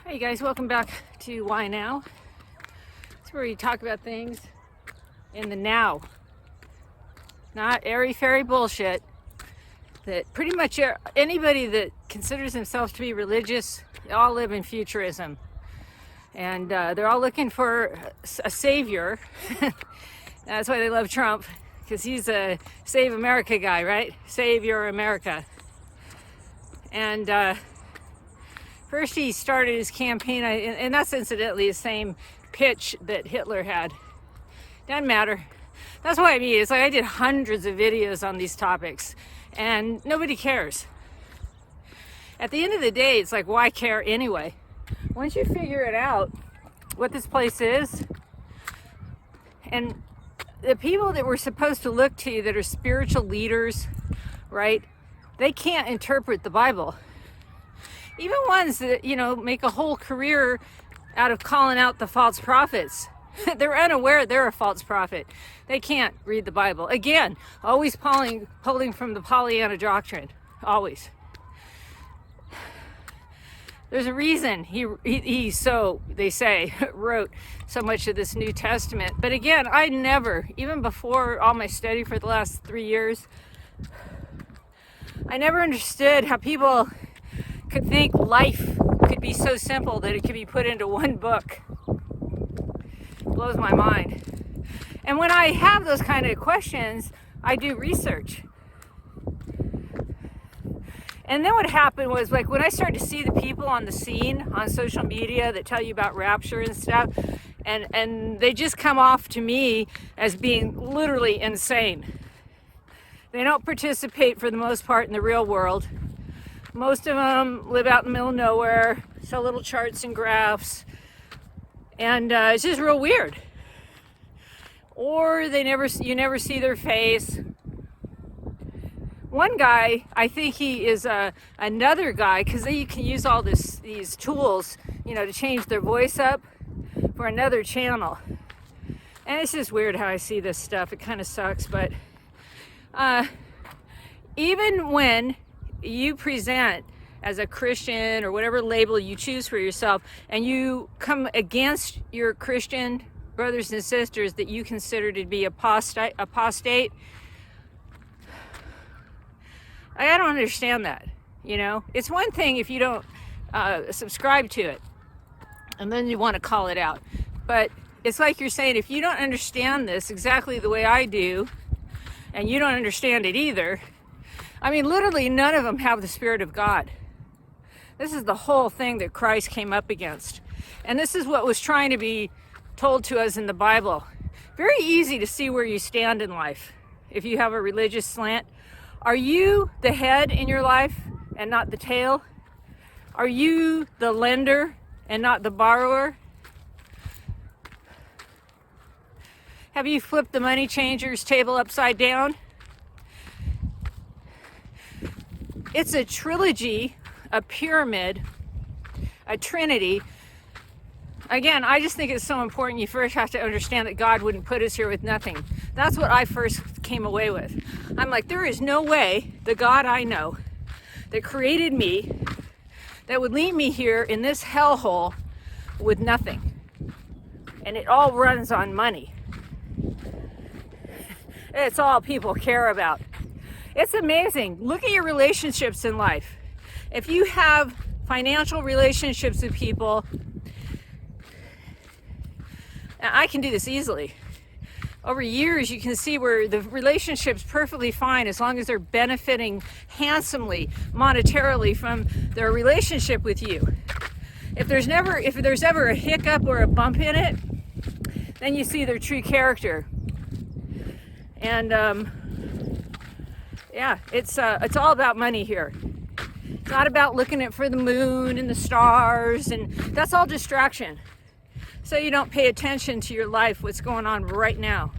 Hey guys, welcome back to Why Now. It's where we talk about things in the now, not airy-fairy bullshit that pretty much anybody that considers themselves to be religious, they all live in futurism. And they're all looking for a savior. That's why they love Trump, because he's a Save America guy, right? Save your America. And first he started his campaign, and that's incidentally the same pitch that Hitler had. Doesn't matter. That's what I mean. It's like I did hundreds of videos on these topics, and nobody cares. At the end of the day, it's like, why care anyway? Once you figure it out, what this place is, and the people that we're supposed to look to that are spiritual leaders, right? They can't interpret the Bible. Even ones that, make a whole career out of calling out the false prophets. They're unaware they're a false prophet. They can't read the Bible. Again, always pulling from the Pollyanna doctrine. Always. There's a reason he so, they say, wrote so much of this New Testament. But again, I never, even before all my study for the last 3 years, I never understood how people could think life could be so simple that it could be put into one book. It blows my mind. And when I have those kind of questions, I do research. And then what happened was, like, when I started to see the people on the scene on social media that tell you about rapture and stuff, and they just come off to me as being literally insane. They don't participate for the most part in the real world. Most of them live out in the middle of nowhere, sell little charts and graphs, and it's just real weird. Or you never see their face. One guy, I think he is another guy, because you can use all these tools, to change their voice up for another channel. And it's just weird how I see this stuff. It kind of sucks, but even when you present as a Christian or whatever label you choose for yourself, and you come against your Christian brothers and sisters that you consider to be apostate, I don't understand that. It's one thing if you don't subscribe to it, and then you want to call it out. But it's like you're saying, if you don't understand this exactly the way I do, and you don't understand it either, I mean, literally none of them have the Spirit of God. This is the whole thing that Christ came up against. And this is what was trying to be told to us in the Bible. Very easy to see where you stand in life if you have a religious slant. Are you the head in your life and not the tail? Are you the lender and not the borrower? Have you flipped the money changer's table upside down? It's a trilogy, a pyramid, a trinity. Again, I just think it's so important. You first have to understand that God wouldn't put us here with nothing. That's what I first came away with. I'm like, there is no way the God I know that created me, that would leave me here in this hellhole with nothing. And it all runs on money. It's all people care about. It's amazing. Look at your relationships in life. If you have financial relationships with people, and I can do this easily. Over years, you can see where the relationship's perfectly fine as long as they're benefiting handsomely, monetarily from their relationship with you. If there's ever a hiccup or a bump in it, then you see their true character. And it's all about money here. It's not about looking for the moon and the stars, and that's all distraction. So you don't pay attention to your life, what's going on right now.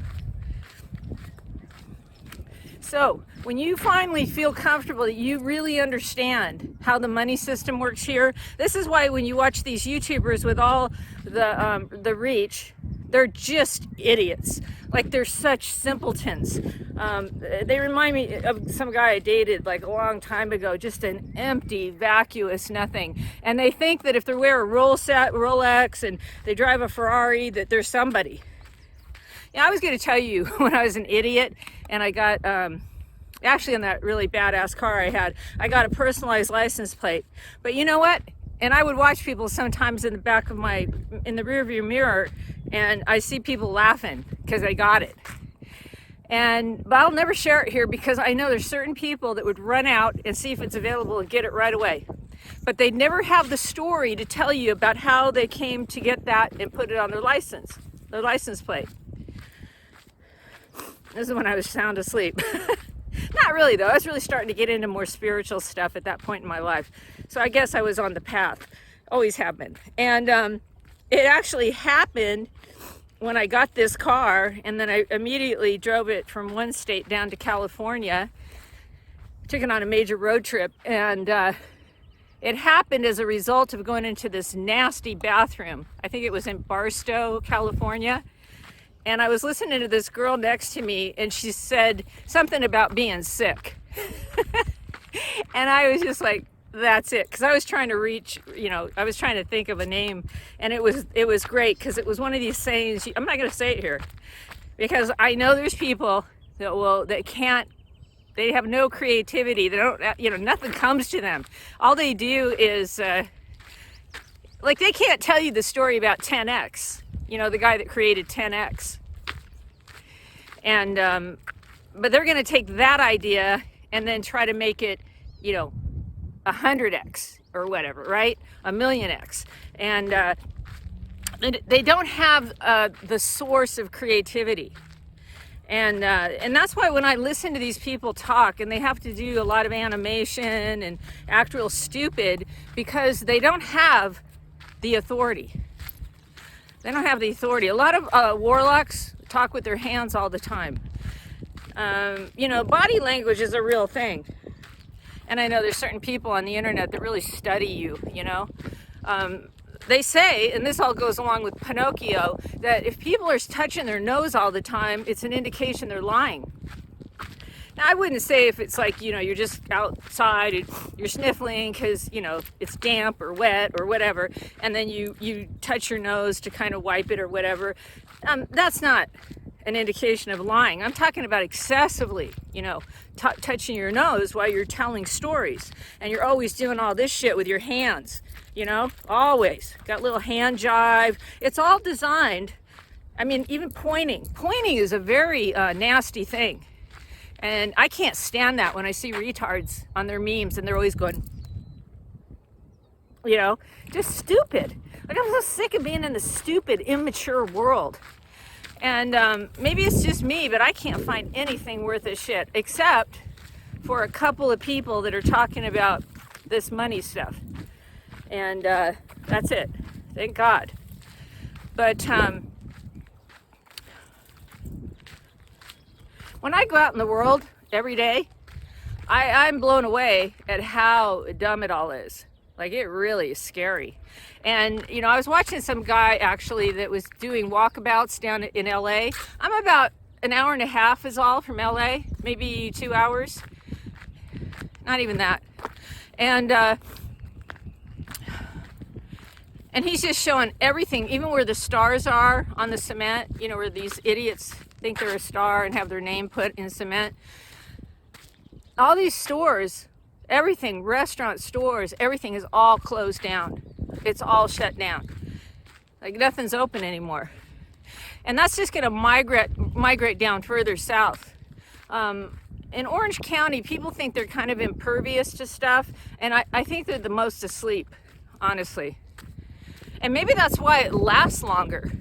So when you finally feel comfortable that you really understand how the money system works here, this is why when you watch these YouTubers with all the reach, They're just idiots. Like, they're such simpletons. They remind me of some guy I dated like a long time ago, just an empty, vacuous nothing. And they think that if they wear a Rolex and they drive a Ferrari, that they're somebody. Yeah, I was going to tell you when I was an idiot and I got, actually in that really badass car I had, I got a personalized license plate. But you know what? And I would watch people sometimes in the back of in the rearview mirror, and I see people laughing because I got it. But I'll never share it here because I know there's certain people that would run out and see if it's available and get it right away. But they'd never have the story to tell you about how they came to get that and put it on their license plate. This is when I was sound asleep. Not really though, I was really starting to get into more spiritual stuff at that point in my life. So I guess I was on the path, always have been. And it actually happened when I got this car, and then I immediately drove it from one state down to California, took it on a major road trip, and it happened as a result of going into this nasty bathroom. I think it was in Barstow, California. And I was listening to this girl next to me, and she said something about being sick. And I was just like, that's it. Because I was trying to reach, I was trying to think of a name. And it was great because it was one of these sayings. I'm not going to say it here because I know there's people that can't, they have no creativity. They don't, nothing comes to them. All they do is, like, they can't tell you the story about 10X. The guy that created 10X. And, but they're going to take that idea and then try to make it, 100X or whatever, right? 1,000,000X. And they don't have the source of creativity. And that's why when I listen to these people talk, and they have to do a lot of animation and act real stupid because they don't have the authority. They don't have the authority. A lot of warlocks talk with their hands all the time. Body language is a real thing. And I know there's certain people on the internet that really study you, They say, and this all goes along with Pinocchio, that if people are touching their nose all the time, it's an indication they're lying. Now, I wouldn't say if it's like, you're just outside and you're sniffling because, it's damp or wet or whatever, and then you touch your nose to kind of wipe it or whatever. That's not an indication of lying. I'm talking about excessively, touching your nose while you're telling stories. And you're always doing all this shit with your hands, always. Got little hand jive. It's all designed. I mean, even pointing. Pointing is a very nasty thing. And I can't stand that when I see retards on their memes and they're always going, just stupid. Like, I'm so sick of being in this stupid, immature world. And maybe it's just me, but I can't find anything worth a shit except for a couple of people that are talking about this money stuff. And that's it. Thank God. But when I go out in the world every day, I'm blown away at how dumb it all is. Like, it really is scary. And, I was watching some guy actually that was doing walkabouts down in LA. I'm about an hour and a half is all from LA, maybe 2 hours. Not even that. And he's just showing everything, even where the stars are on the cement, where these idiots think they're a star and have their name put in cement. All these stores, everything, restaurant stores, everything is all closed down. It's all shut down. Like, nothing's open anymore. And that's just going to migrate down further south. In Orange County, people think they're kind of impervious to stuff, and I think they're the most asleep, honestly. And maybe that's why it lasts longer,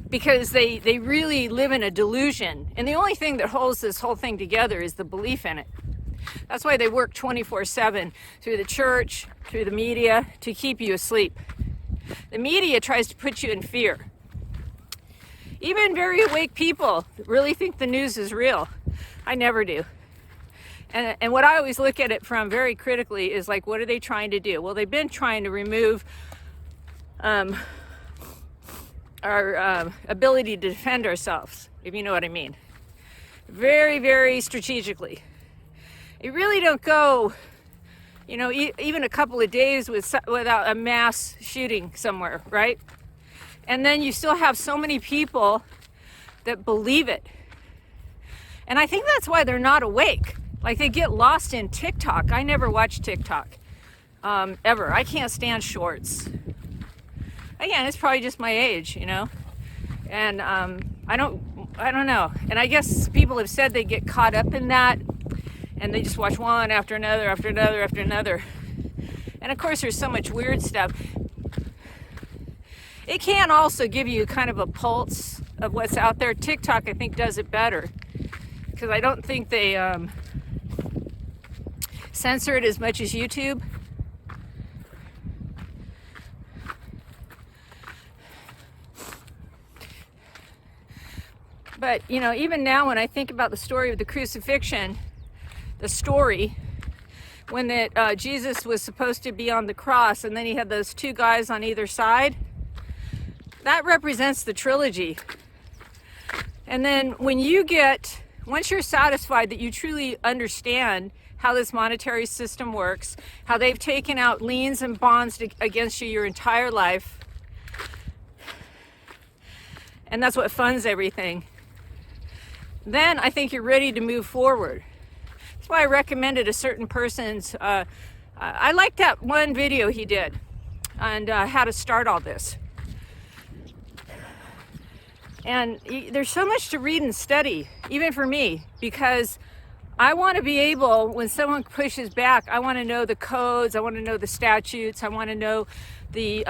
because they really live in a delusion. And the only thing that holds this whole thing together is the belief in it. That's why they work 24/7 through the church, through the media, to keep you asleep. The media tries to put you in fear. Even very awake people really think the news is real. I never do. And what I always look at it from very critically is like, what are they trying to do? Well, they've been trying to remove ability to defend ourselves, if you know what I mean. Very, very strategically. You really don't go, you know, even a couple of days without a mass shooting somewhere, right? And then you still have so many people that believe it. And I think that's why they're not awake. Like, they get lost in TikTok. I never watch TikTok, ever. I can't stand shorts. Again, it's probably just my age, you know? And I don't know. And I guess people have said they get caught up in that, and they just watch one after another, after another, after another. And of course, there's so much weird stuff. It can also give you kind of a pulse of what's out there. TikTok, I think, does it better, because I don't think they censor it as much as YouTube. But, you know, even now when I think about the story of the crucifixion, the story, when that Jesus was supposed to be on the cross and then he had those two guys on either side, that represents the trilogy. And then once you're satisfied that you truly understand how this monetary system works, how they've taken out liens and bonds against you your entire life, and that's what funds everything, then I think you're ready to move forward. That's why I recommended a certain person's, I liked that one video he did on how to start all this. And there's so much to read and study, even for me, because I want to be able, when someone pushes back, I want to know the codes, I want to know the statutes, I want to know the,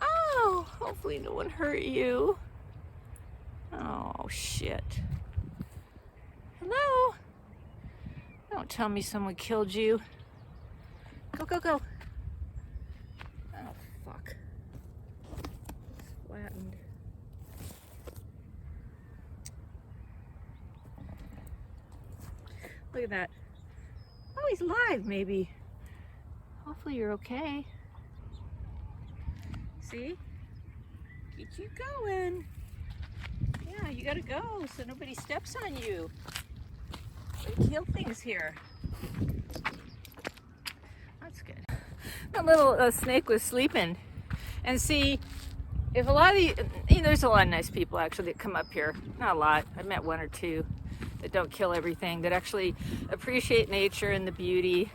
oh, hopefully no one hurt you. Oh, shit. Hello? Don't tell me someone killed you. Go, go, go. Oh, fuck. It's flattened. Look at that. Oh, he's alive, maybe. Hopefully you're okay. See? Get you going. Yeah, you gotta go so nobody steps on you. We kill things here. That's good. That little snake was sleeping. And see, if a lot of there's a lot of nice people actually that come up here. Not a lot. I've met one or two that don't kill everything, that actually appreciate nature and the beauty.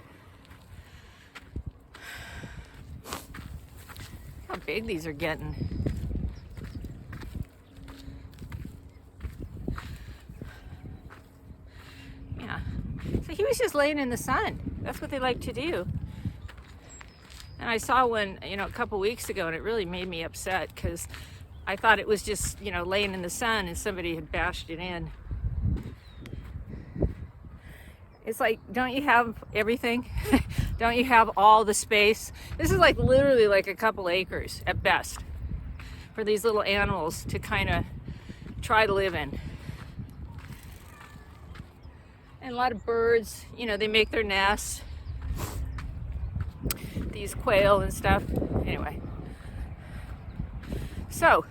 How big these are getting. Yeah. So he was just laying in the sun. That's what they like to do. And I saw one, a couple weeks ago, and it really made me upset because I thought it was just, laying in the sun and somebody had bashed it in. It's like, don't you have everything? Don't you have all the space? This is like literally like a couple acres at best for these little animals to kind of try to live in. And a lot of birds, they make their nests. These quail and stuff. Anyway. So,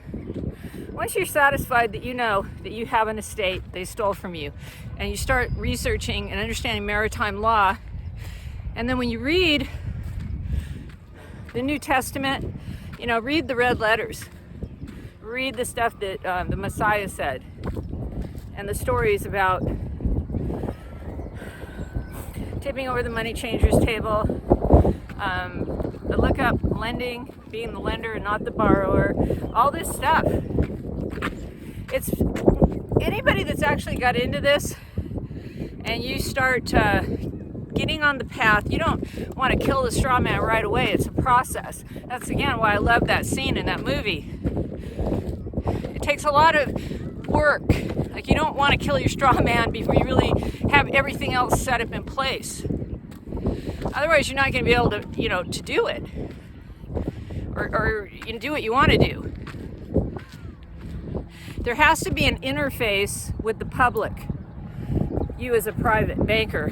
once you're satisfied that you know that you have an estate they stole from you, and you start researching and understanding maritime law, and then when you read the New Testament, read the red letters. Read the stuff that the Messiah said, and the stories about tipping over the money changers table, look up lending, being the lender and not the borrower, all this stuff. It's anybody that's actually got into this and you start getting on the path, you don't want to kill the straw man right away. It's a process. That's again why I love that scene in that movie. It takes a lot of work. Like, you don't want to kill your straw man before you really have everything else set up in place. Otherwise, you're not going to be able to, to do it, or do what you want to do. There has to be an interface with the public. You as a private banker.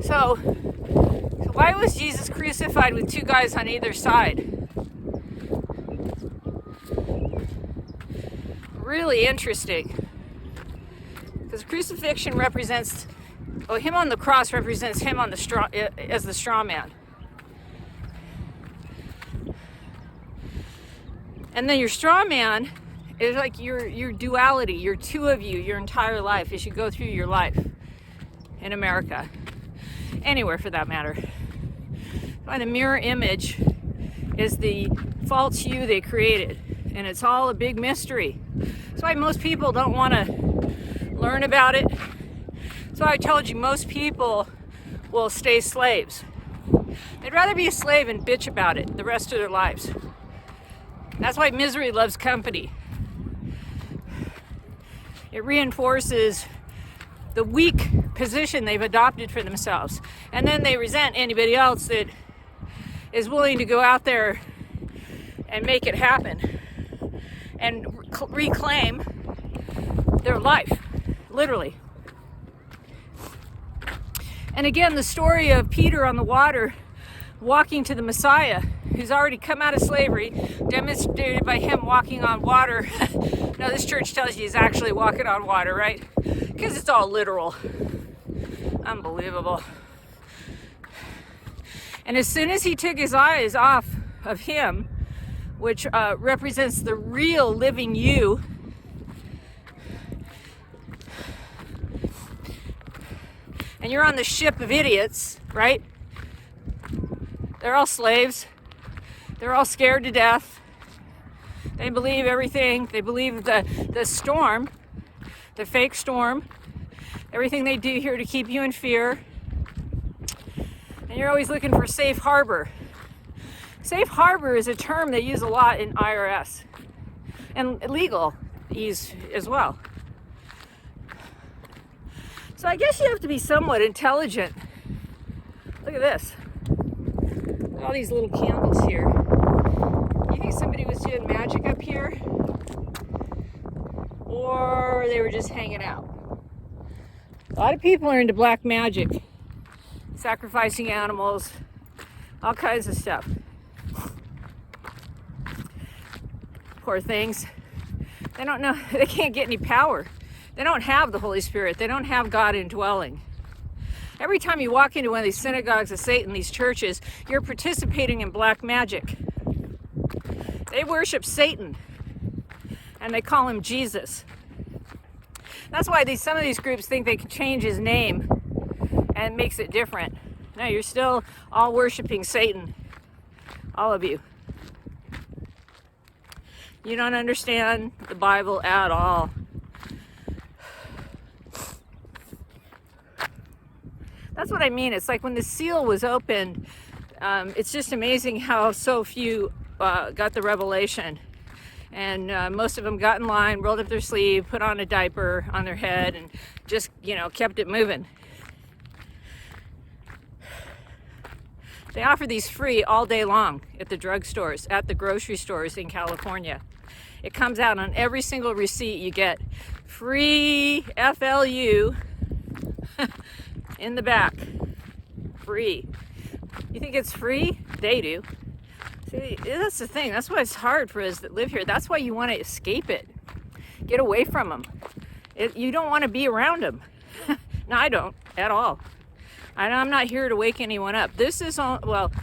So Why was Jesus crucified with two guys on either side? Really interesting. Because crucifixion represents, well, him on the cross represents him on the straw, as the straw man. And then your straw man is like your duality, your two of you, your entire life as you go through your life in America. Anywhere for that matter. Why the mirror image is the false you they created. And it's all a big mystery. That's why most people don't want to learn about it. That's why I told you most people will stay slaves. They'd rather be a slave and bitch about it the rest of their lives. That's why misery loves company. It reinforces the weak position they've adopted for themselves. And then they resent anybody else that is willing to go out there and make it happen and reclaim their life, literally. And again, the story of Peter on the water walking to the Messiah, who's already come out of slavery, demonstrated by him walking on water. Now this church tells you he's actually walking on water, right? Because it's all literal. Unbelievable. And as soon as he took his eyes off of him, which represents the real living you, and you're on the ship of idiots, right? They're all slaves. They're all scared to death. They believe everything. They believe the storm, the fake storm, everything they do here to keep you in fear. And you're always looking for safe harbor. Safe harbor is a term they use a lot in IRS and legal ease as well. So I guess you have to be somewhat intelligent. Look at this. All these little candles here. You think somebody was doing magic up here? Or they were just hanging out? A lot of people are into black magic, sacrificing animals, all kinds of stuff. Poor things. They don't know, they can't get any power. They don't have the Holy Spirit. They don't have God indwelling. Every time you walk into one of these synagogues of Satan, these churches, you're participating in black magic. They worship Satan, and they call him Jesus. That's why some of these groups think they can change his name, and it makes it different. No, you're still all worshiping Satan, all of you. You don't understand the Bible at all. That's what I mean. It's like when the seal was opened, it's just amazing how so few got the revelation. And most of them got in line, rolled up their sleeve, put on a diaper on their head, and just, kept it moving. They offer these free all day long at the drugstores, at the grocery stores in California. It comes out on every single receipt you get. Free FLU in the back. Free. You think it's free? They do. See, that's the thing. That's why it's hard for us that live here. That's why you want to escape it. Get away from them. You don't want to be around them. No, I don't at all. I'm not here to wake anyone up. This is all, well,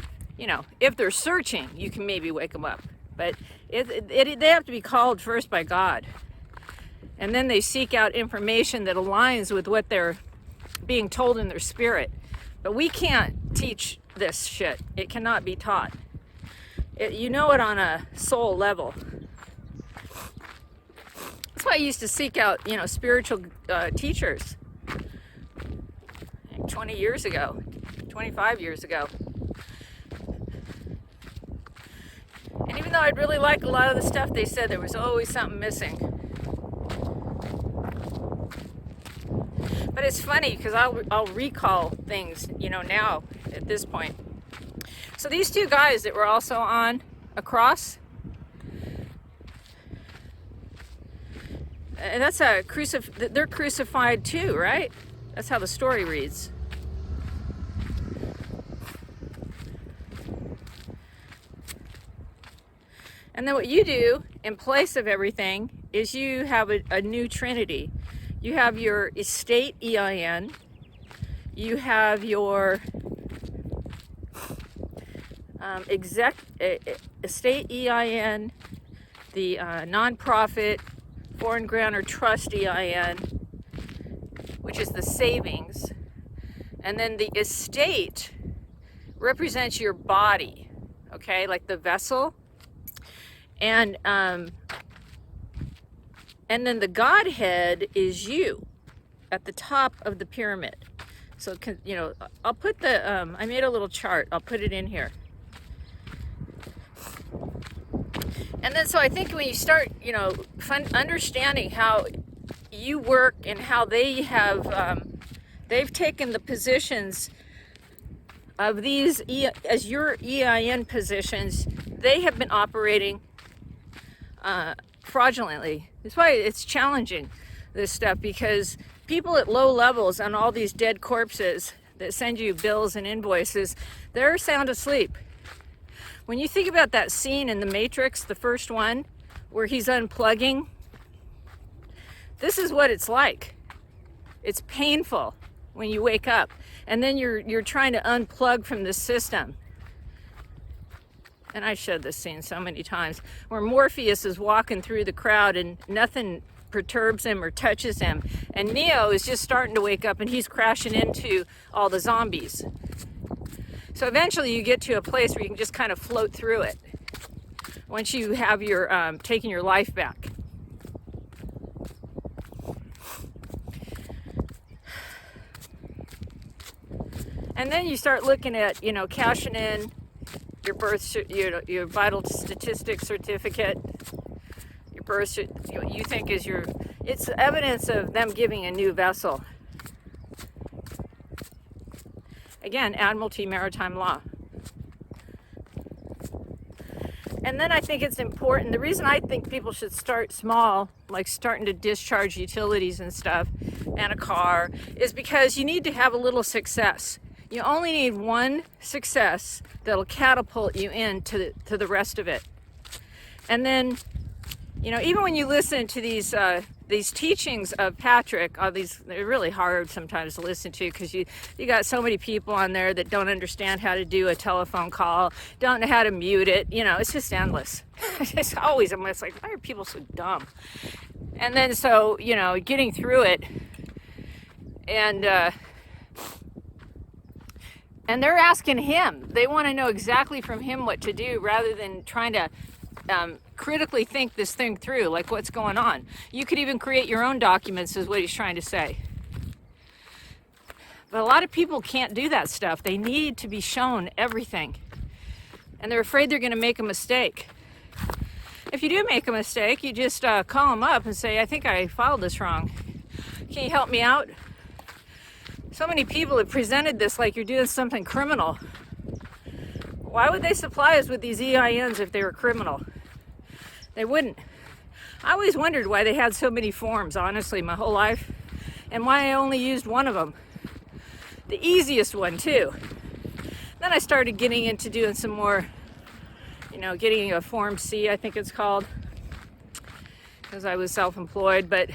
if they're searching, you can maybe wake them up. But they have to be called first by God. And then they seek out information that aligns with what they're being told in their spirit. But we can't teach this shit. It cannot be taught. You know it on a soul level. That's why I used to seek out, spiritual teachers. 20 years ago, 25 years ago. And even though I'd really like a lot of the stuff they said, there was always something missing. But it's funny because I'll recall things, now at this point. So these two guys that were also on a cross, and that's they're crucified too, right? That's how the story reads. And then what you do in place of everything is you have a new trinity. You have your estate EIN, you have your estate EIN, the nonprofit foreign grant or trust EIN, which is the savings, and then the estate represents your body, okay, like the vessel, and then the Godhead is you at the top of the pyramid. So, you know, I'll put the, I made a little chart. I'll put it in here. And then, so I think when you start, you know, understanding how you work and how they have, they've taken the positions of these as your EIN positions, they have been operating fraudulently. That's why it's challenging, this stuff, because people at low levels on all these dead corpses that send you bills and invoices, they're sound asleep. When you think about that scene in The Matrix, the first one, where he's unplugging, this is what it's like. It's painful when you wake up, and then you're trying to unplug from the system. And I showed this scene so many times, where Morpheus is walking through the crowd and nothing perturbs him or touches him, and Neo is just starting to wake up and he's crashing into all the zombies. So eventually you get to a place where you can just kind of float through it once you have your taken your life back. And then you start looking at, you know, cashing in your your vital statistics certificate. Your birth, you think is your, it's evidence of them giving a new vessel. Again, Admiralty Maritime Law. And then I think it's important, the reason I think people should start small, like starting to discharge utilities and stuff, and a car, is because you need to have a little success. You only need one success that'll catapult you into the rest of it. And then, you know, even when you listen to these teachings of Patrick, they're really hard sometimes to listen to, because you got so many people on there that don't understand how to do a telephone call, don't know how to mute it. You know, it's just endless. It's always, I'm just like, why are people so dumb? And then, so, you know, getting through it, and they're asking him. They want to know exactly from him what to do, rather than trying to critically think this thing through, like what's going on. You could even create your own documents, is what he's trying to say. But a lot of people can't do that stuff. They need to be shown everything. And they're afraid they're going to make a mistake. If you do make a mistake, you just call them up and say, I think I filed this wrong. Can you help me out? So many people have presented this like you're doing something criminal. Why would they supply us with these EINs if they were criminal? They wouldn't. I always wondered why they had so many forms, honestly, my whole life, and why I only used one of them. The easiest one, too. Then I started getting into doing some more, you know, getting a Form C, I think it's called, because I was self-employed. But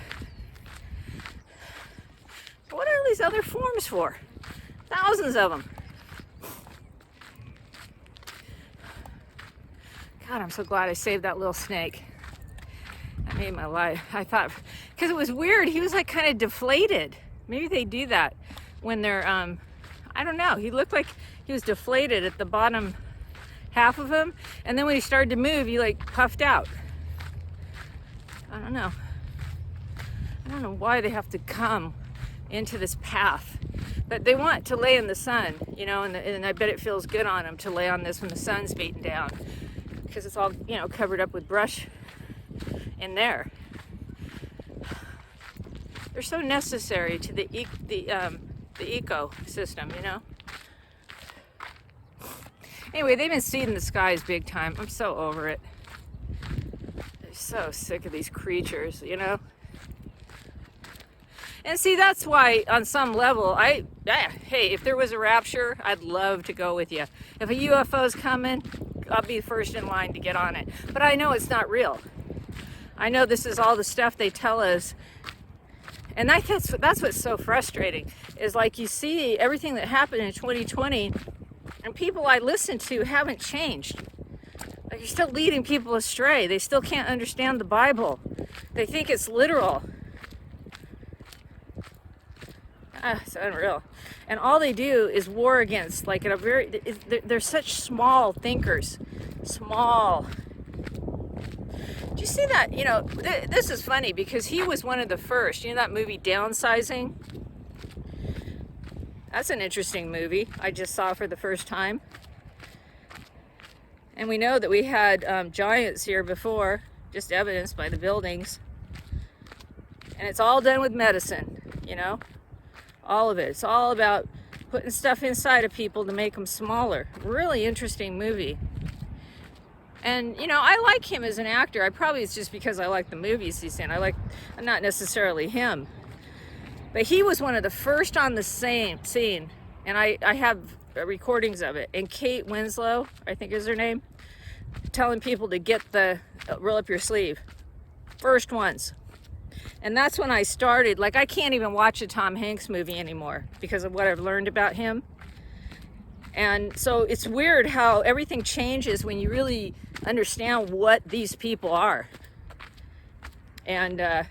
what are these other forms for? Thousands of them. God, I'm so glad I saved that little snake. That made my life. I thought, because it was weird. He was like kind of deflated. Maybe they do that when they're, I don't know. He looked like he was deflated at the bottom half of him. And then when he started to move, he like puffed out. I don't know. I don't know why they have to come into this path, but they want to lay in the sun, you know, and I bet it feels good on them to lay on this when the sun's beating down, because it's all, you know, covered up with brush in there. They're so necessary to the ecosystem, you know. Anyway, they've been seeding the skies big time. I'm so over it. I'm so sick of these creatures, you know. And see, that's why on some level, hey, if there was a rapture, I'd love to go with you. If a UFO's coming, I'll be first in line to get on it. But I know it's not real. I know this is all the stuff they tell us. And that's what's so frustrating, is like you see everything that happened in 2020, and people I listen to haven't changed. Like, you're still leading people astray. They still can't understand the Bible. They think it's literal. It's unreal. And all they do is war against, like, in a very, they're such small thinkers. Small. Do you see that? You know, this is funny because he was one of the first. You know that movie Downsizing? That's an interesting movie I just saw for the first time. And we know that we had giants here before, just evidenced by the buildings. And it's all done with medicine, you know? All of it. It's all about putting stuff inside of people to make them smaller. Really interesting movie. And, you know, I like him as an actor. It's just because I like the movies he's in. I'm not necessarily him. But he was one of the first on the scene. And I have recordings of it. And Kate Winslow, I think is her name, telling people to roll up your sleeve. First ones. And that's when I started. Like, I can't even watch a Tom Hanks movie anymore because of what I've learned about him. And so it's weird how everything changes when you really understand what these people are. And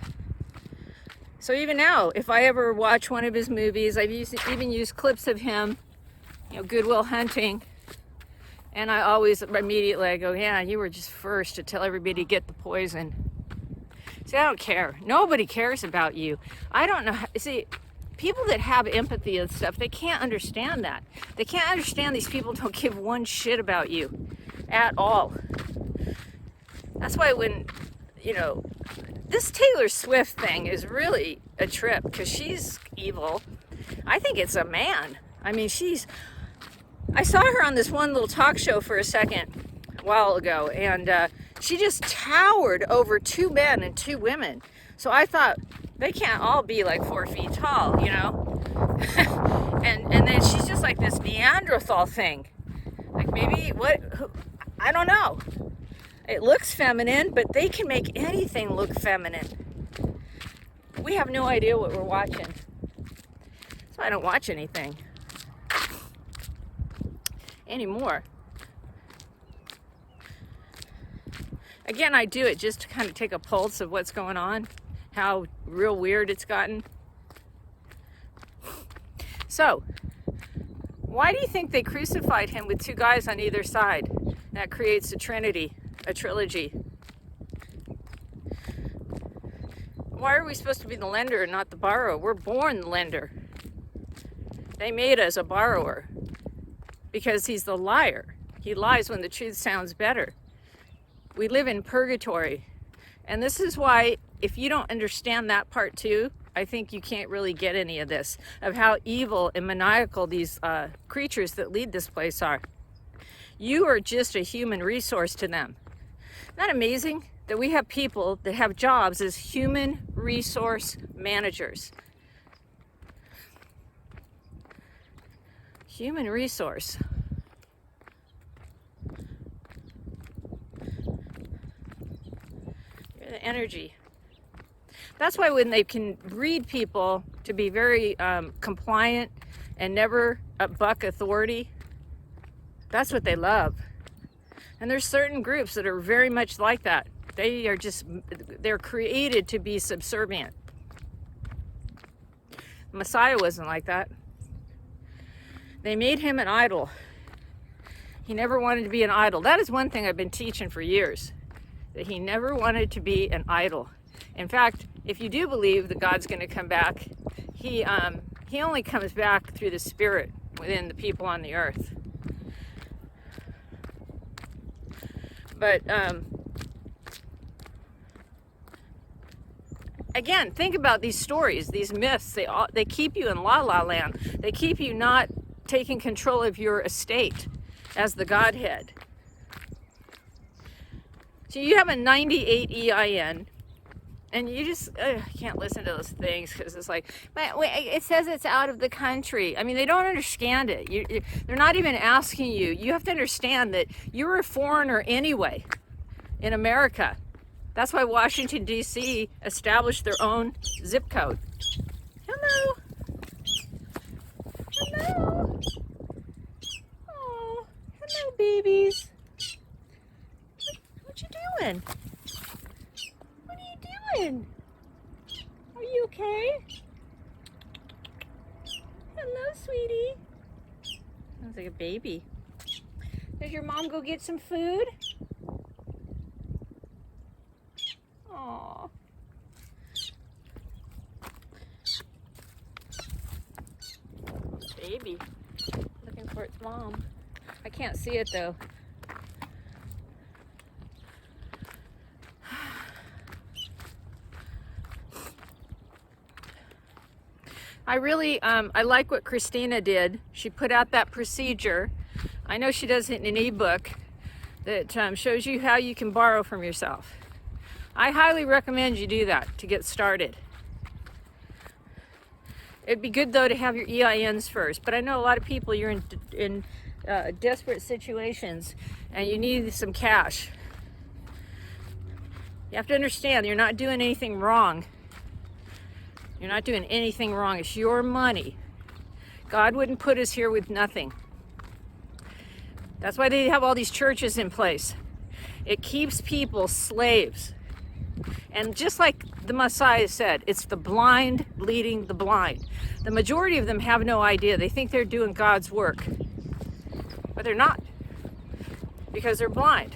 so even now, if I ever watch one of his movies, I've even used clips of him, you know, Good Will Hunting. And I always immediately go, yeah, you were just first to tell everybody to get the poison. See, I don't care. Nobody cares about you. I don't know. See, people that have empathy and stuff, they can't understand that. They can't understand these people don't give one shit about you at all. That's why when, you know, this Taylor Swift thing is really a trip because she's evil. I think it's a man. I mean, I saw her on this one little talk show for a second a while ago, and she just towered over 2 men and 2 women. So I thought, they can't all be like 4 feet tall, you know? and then she's just like this Neanderthal thing. Like maybe, I don't know. It looks feminine, but they can make anything look feminine. We have no idea what we're watching. So I don't watch anything anymore. Again, I do it just to kind of take a pulse of what's going on, how real weird it's gotten. So, why do you think they crucified him with 2 guys on either side? That creates a trinity, a trilogy. Why are we supposed to be the lender and not the borrower? We're born the lender. They made us a borrower because he's the liar. He lies when the truth sounds better. We live in purgatory. And this is why, if you don't understand that part too, I think you can't really get any of this, of how evil and maniacal these creatures that lead this place are. You are just a human resource to them. Isn't that amazing that we have people that have jobs as human resource managers? Human resource. You're the energy. That's why when they can breed people to be very compliant and never buck authority, that's what they love. And there's certain groups that are very much like that. They're created to be subservient. Messiah wasn't like that. They made him an idol. He never wanted to be an idol. That is one thing I've been teaching for years, that he never wanted to be an idol. In fact, if you do believe that God's going to come back, he only comes back through the Spirit within the people on the earth. But again, think about these stories, these myths. They keep you in la la land. They keep you not taking control of your estate as the Godhead. So you have a 98 EIN. And you just can't listen to those things because it's like, but wait, it says it's out of the country. I mean, they don't understand it. They're not even asking you. You have to understand that you're a foreigner anyway in America. That's why Washington, D.C. established their own zip code. Hello. Hello. Oh, hello, babies. What you doing? What are you doing? Are you okay? Hello, sweetie. Sounds like a baby. Does your mom go get some food? Aw. Baby. Looking for its mom. I can't see it though. I really, I like what Christina did. She put out that procedure. I know she does it in an ebook that shows you how you can borrow from yourself. I highly recommend you do that to get started. It'd be good though to have your EINs first, but I know a lot of people, you're in desperate situations and you need some cash. You have to understand you're not doing anything wrong. You're not doing anything wrong. It's your money. God wouldn't put us here with nothing. That's why they have all these churches in place. It keeps people slaves. And just like the Messiah said, it's the blind leading the blind. The majority of them have no idea. They think they're doing God's work, but they're not, because they're blind.